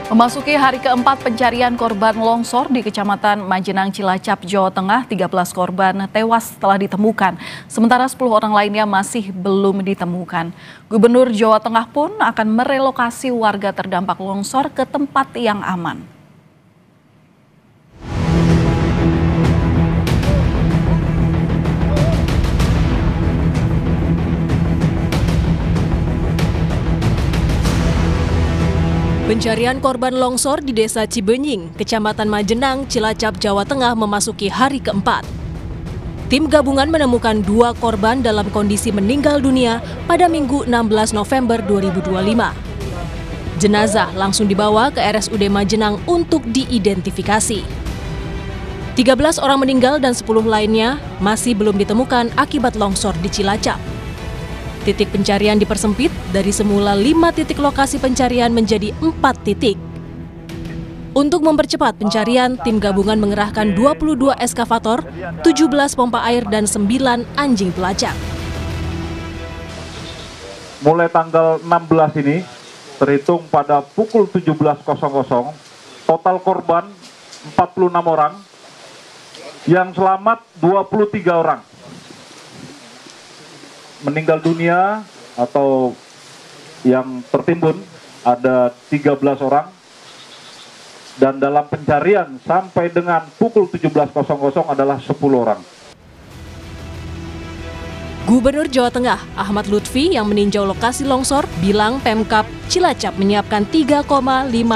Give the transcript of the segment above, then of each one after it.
Memasuki hari keempat pencarian korban longsor di Kecamatan Majenang, Cilacap, Jawa Tengah, 13 korban tewas telah ditemukan. Sementara 10 orang lainnya masih belum ditemukan. Gubernur Jawa Tengah pun akan merelokasi warga terdampak longsor ke tempat yang aman. Pencarian korban longsor di Desa Cibenying, Kecamatan Majenang, Cilacap, Jawa Tengah memasuki hari keempat. Tim gabungan menemukan 2 korban dalam kondisi meninggal dunia pada Minggu 16 November 2025. Jenazah langsung dibawa ke RSUD Majenang untuk diidentifikasi. 13 orang meninggal dan 10 lainnya masih belum ditemukan akibat longsor di Cilacap. Titik pencarian dipersempit dari semula 5 titik lokasi pencarian menjadi 4 titik. Untuk mempercepat pencarian, tim gabungan mengerahkan 22 eskavator, 17 pompa air, dan 9 anjing pelacak. Mulai tanggal 16 ini, terhitung pada pukul 17.00, total korban 46 orang, yang selamat 23 orang. Meninggal dunia atau yang tertimbun ada 13 orang, dan dalam pencarian sampai dengan pukul 17.00 adalah 10 orang. Gubernur Jawa Tengah Ahmad Lutfi yang meninjau lokasi longsor bilang Pemkab Cilacap menyiapkan 3,5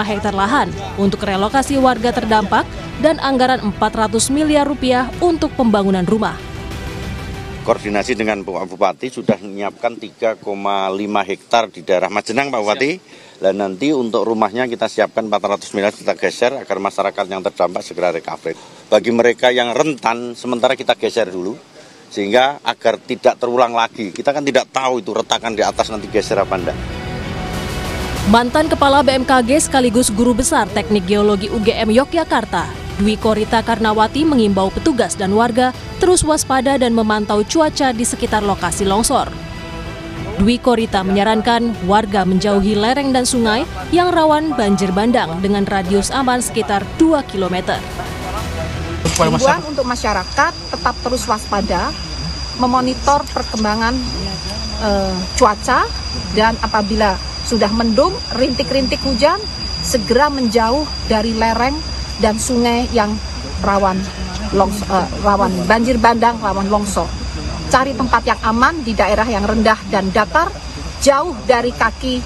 hektar lahan untuk relokasi warga terdampak dan anggaran 400 miliar rupiah untuk pembangunan rumah. Koordinasi dengan Pak Bupati sudah menyiapkan 3,5 hektar di daerah Majenang, Pak Bupati. Dan nanti untuk rumahnya kita siapkan 400 miliar kita geser agar masyarakat yang terdampak segera recovery. Bagi mereka yang rentan, sementara kita geser dulu, sehingga agar tidak terulang lagi. Kita kan tidak tahu itu retakan di atas nanti geser apa enggak. Mantan Kepala BMKG sekaligus Guru Besar Teknik Geologi UGM Yogyakarta, Dwi Korita Karnawati mengimbau petugas dan warga terus waspada dan memantau cuaca di sekitar lokasi longsor. Dwi Korita menyarankan warga menjauhi lereng dan sungai yang rawan banjir bandang dengan radius aman sekitar 2 km. Himbauan untuk masyarakat tetap terus waspada, memonitor perkembangan cuaca, dan apabila sudah mendung, rintik-rintik hujan, segera menjauh dari lereng dan sungai yang rawan banjir bandang, rawan longsor. Cari tempat yang aman di daerah yang rendah dan datar, jauh dari kaki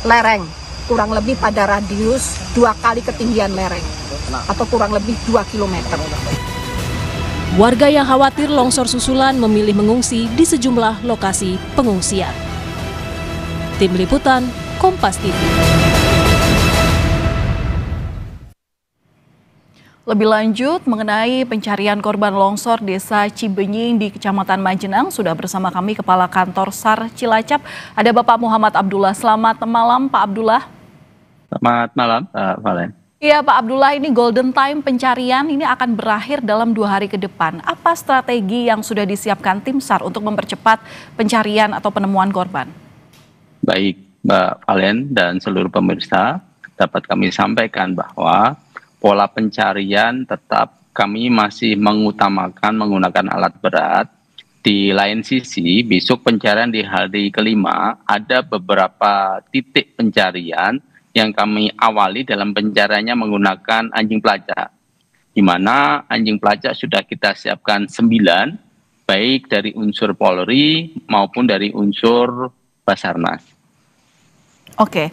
lereng, kurang lebih pada radius 2 kali ketinggian lereng, atau kurang lebih 2 km. Warga yang khawatir longsor susulan memilih mengungsi di sejumlah lokasi pengungsian. Tim Liputan, Kompas TV. Lebih lanjut mengenai pencarian korban longsor Desa Cibenying di Kecamatan Majenang, sudah bersama kami Kepala Kantor SAR Cilacap, ada Bapak Muhammad Abdullah. Selamat malam Pak Abdullah. Selamat malam Pak Valen. Iya Pak Abdullah, ini golden time pencarian ini akan berakhir dalam 2 hari ke depan. Apa strategi yang sudah disiapkan tim SAR untuk mempercepat pencarian atau penemuan korban? Baik Mbak Valen dan seluruh pemirsa, dapat kami sampaikan bahwa pola pencarian tetap kami masih mengutamakan menggunakan alat berat. Di lain sisi, besok pencarian di hari kelima ada beberapa titik pencarian yang kami awali dalam pencariannya menggunakan anjing pelacak. Di mana anjing pelacak sudah kita siapkan 9, baik dari unsur Polri maupun dari unsur Basarnas. Oke,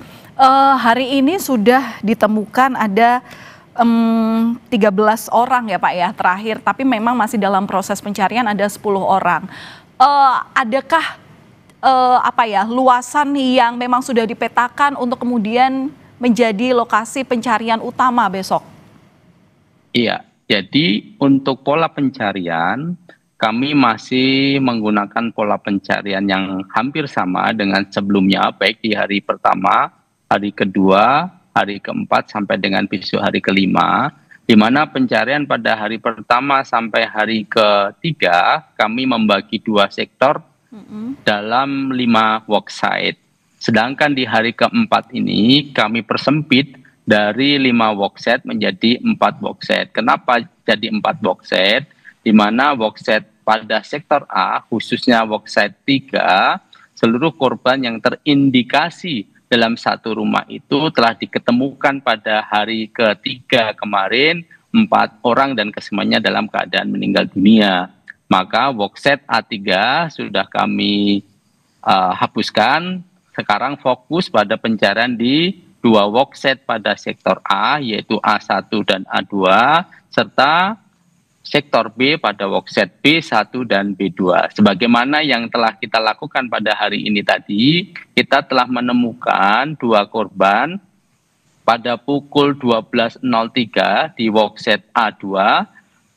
hari ini sudah ditemukan ada 13 orang ya Pak ya terakhir, tapi memang masih dalam proses pencarian ada 10 orang. Adakah luasan yang memang sudah dipetakan untuk kemudian menjadi lokasi pencarian utama besok? Iya, jadi untuk pola pencarian kami masih menggunakan pola pencarian yang hampir sama dengan sebelumnya, baik di hari pertama, hari kedua, hari keempat sampai dengan besok hari kelima, di mana pencarian pada hari pertama sampai hari ketiga kami membagi 2 sektor dalam 5 worksite. Sedangkan di hari keempat ini kami persempit dari 5 workset menjadi 4 workset. Kenapa jadi 4 workset? Di mana workset pada sektor A, khususnya workset 3, seluruh korban yang terindikasi dalam satu rumah itu telah diketemukan pada hari ketiga kemarin, 4 orang dan kesemuanya dalam keadaan meninggal dunia. Maka workset A3 sudah kami hapuskan. Sekarang fokus pada pencarian di 2 workset pada sektor A, yaitu A1 dan A2, serta sektor B pada workset B1 dan B2. Sebagaimana yang telah kita lakukan pada hari ini tadi, kita telah menemukan 2 korban pada pukul 12.03 di workset A2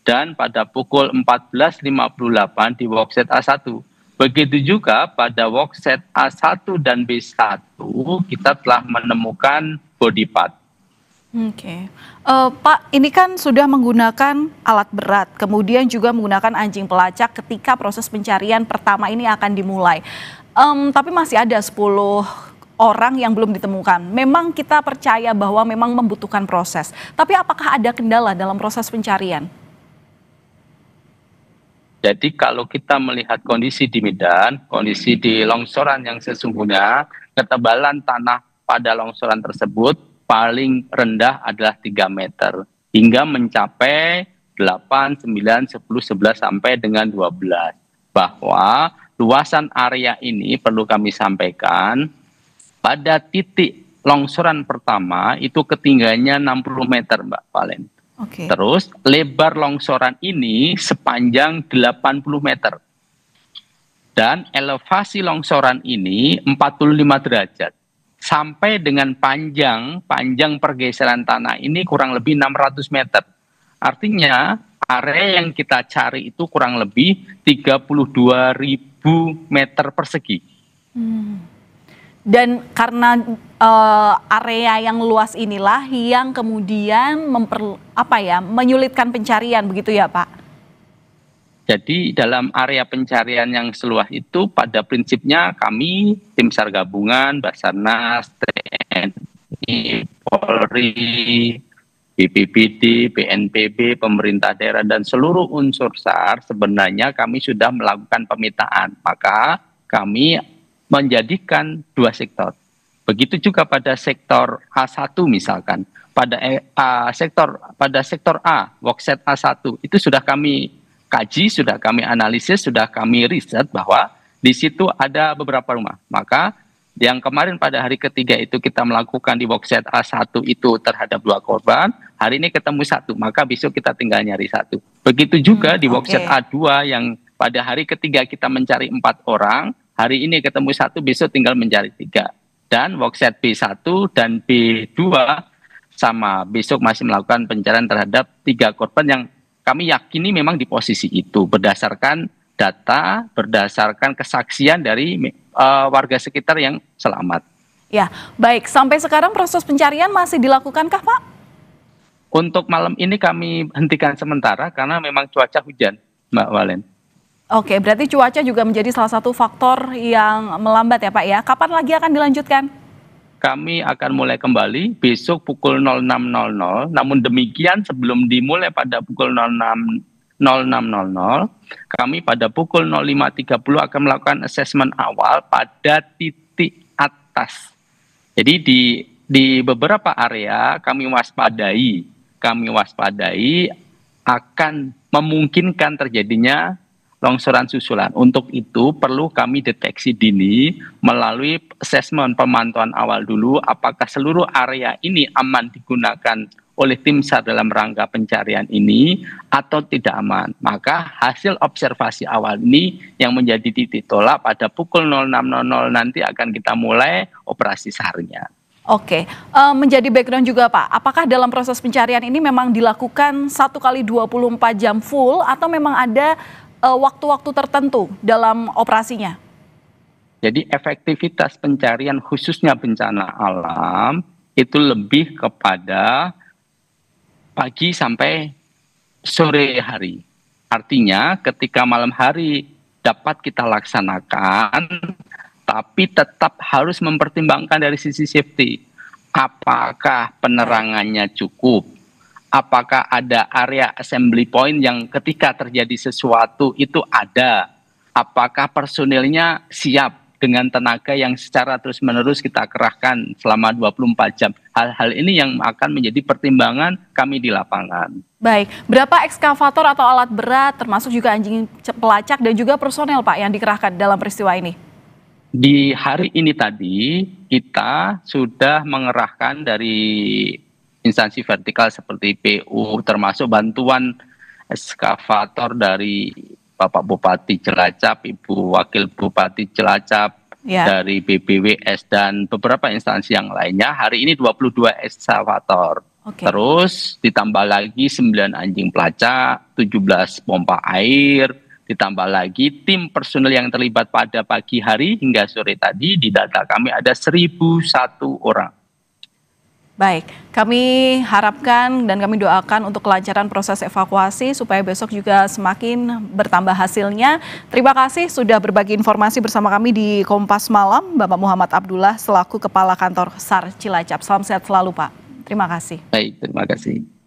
dan pada pukul 14.58 di workset A1. Begitu juga pada workset A1 dan B1 kita telah menemukan body part. Oke. Pak, ini kan sudah menggunakan alat berat, kemudian juga menggunakan anjing pelacak ketika proses pencarian pertama ini akan dimulai. Tapi masih ada 10 orang yang belum ditemukan. Memang kita percaya bahwa memang membutuhkan proses. Tapi apakah ada kendala dalam proses pencarian? Jadi kalau kita melihat kondisi di Medan, kondisi di longsoran yang sesungguhnya, ketebalan tanah pada longsoran tersebut paling rendah adalah 3 meter. Hingga mencapai 8, 9, 10, 11 sampai dengan 12. Bahwa luasan area ini perlu kami sampaikan, pada titik longsoran pertama itu ketinggiannya 60 meter Mbak Valen. Okay. Terus lebar longsoran ini sepanjang 80 meter. Dan elevasi longsoran ini 45 derajat. Sampai dengan panjang pergeseran tanah ini kurang lebih 600 meter. Artinya area yang kita cari itu kurang lebih 32.000 meter persegi. Dan karena area yang luas inilah yang kemudian menyulitkan pencarian, begitu ya Pak? Jadi dalam area pencarian yang seluas itu pada prinsipnya kami tim SAR gabungan, Basarnas, TNI, Polri, BPBD, BNPB, pemerintah daerah dan seluruh unsur SAR sebenarnya kami sudah melakukan pemetaan. Maka kami menjadikan 2 sektor. Begitu juga pada sektor A1 misalkan. Pada sektor A, workset A1 itu sudah kami kaji, sudah kami analisis, sudah kami riset bahwa di situ ada beberapa rumah. Maka yang kemarin pada hari ketiga itu kita melakukan di workset A1 itu terhadap 2 korban, hari ini ketemu 1, maka besok kita tinggal nyari 1. Begitu juga di workset A2 yang pada hari ketiga kita mencari 4 orang, hari ini ketemu 1, besok tinggal mencari 3. Dan workset B1 dan B2 sama, besok masih melakukan pencarian terhadap 3 korban yang kami yakini memang di posisi itu berdasarkan data, berdasarkan kesaksian dari warga sekitar yang selamat. Ya, baik. Sampai sekarang proses pencarian masih dilakukankah, Pak? Untuk malam ini kami hentikan sementara karena memang cuaca hujan, Mbak Valen. Oke, berarti cuaca juga menjadi salah satu faktor yang melambat ya Pak ya. Kapan lagi akan dilanjutkan? Kami akan mulai kembali besok pukul 06.00. Namun demikian sebelum dimulai pada pukul 06.00, kami pada pukul 05.30 akan melakukan asesmen awal pada titik atas. Jadi di beberapa area kami waspadai akan memungkinkan terjadinya longsoran susulan. Untuk itu perlu kami deteksi dini melalui asesmen pemantauan awal dulu apakah seluruh area ini aman digunakan oleh tim SAR dalam rangka pencarian ini atau tidak aman. Maka hasil observasi awal ini yang menjadi titik tolak pada pukul 06.00 nanti akan kita mulai operasi SAR-nya. Oke, menjadi background juga Pak, apakah dalam proses pencarian ini memang dilakukan 1 kali 24 jam full atau memang ada waktu-waktu tertentu dalam operasinya? Jadi efektivitas pencarian khususnya bencana alam itu lebih kepada pagi sampai sore hari. Artinya ketika malam hari dapat kita laksanakan, tapi tetap harus mempertimbangkan dari sisi safety. apakah penerangannya cukup, apakah ada area assembly point yang ketika terjadi sesuatu itu ada, apakah personilnya siap dengan tenaga yang secara terus-menerus kita kerahkan selama 24 jam. Hal-hal ini yang akan menjadi pertimbangan kami di lapangan. Baik, berapa ekskavator atau alat berat termasuk juga anjing pelacak dan juga personel Pak yang dikerahkan dalam peristiwa ini? Di hari ini tadi kita sudah mengerahkan dari instansi vertikal seperti PU termasuk bantuan ekskavator dari Bapak Bupati Cilacap, Ibu Wakil Bupati Cilacap, dari BBWS dan beberapa instansi yang lainnya. Hari ini 22 ekskavator. Terus ditambah lagi 9 anjing pelacak, 17 pompa air, ditambah lagi tim personel yang terlibat pada pagi hari hingga sore tadi. Di data kami ada 1.001 orang. Baik, kami harapkan dan kami doakan untuk kelancaran proses evakuasi supaya besok juga semakin bertambah hasilnya. Terima kasih sudah berbagi informasi bersama kami di Kompas Malam, Bapak Muhammad Abdullah selaku Kepala Kantor SAR Cilacap. Salam sehat selalu Pak. Terima kasih. Baik, terima kasih.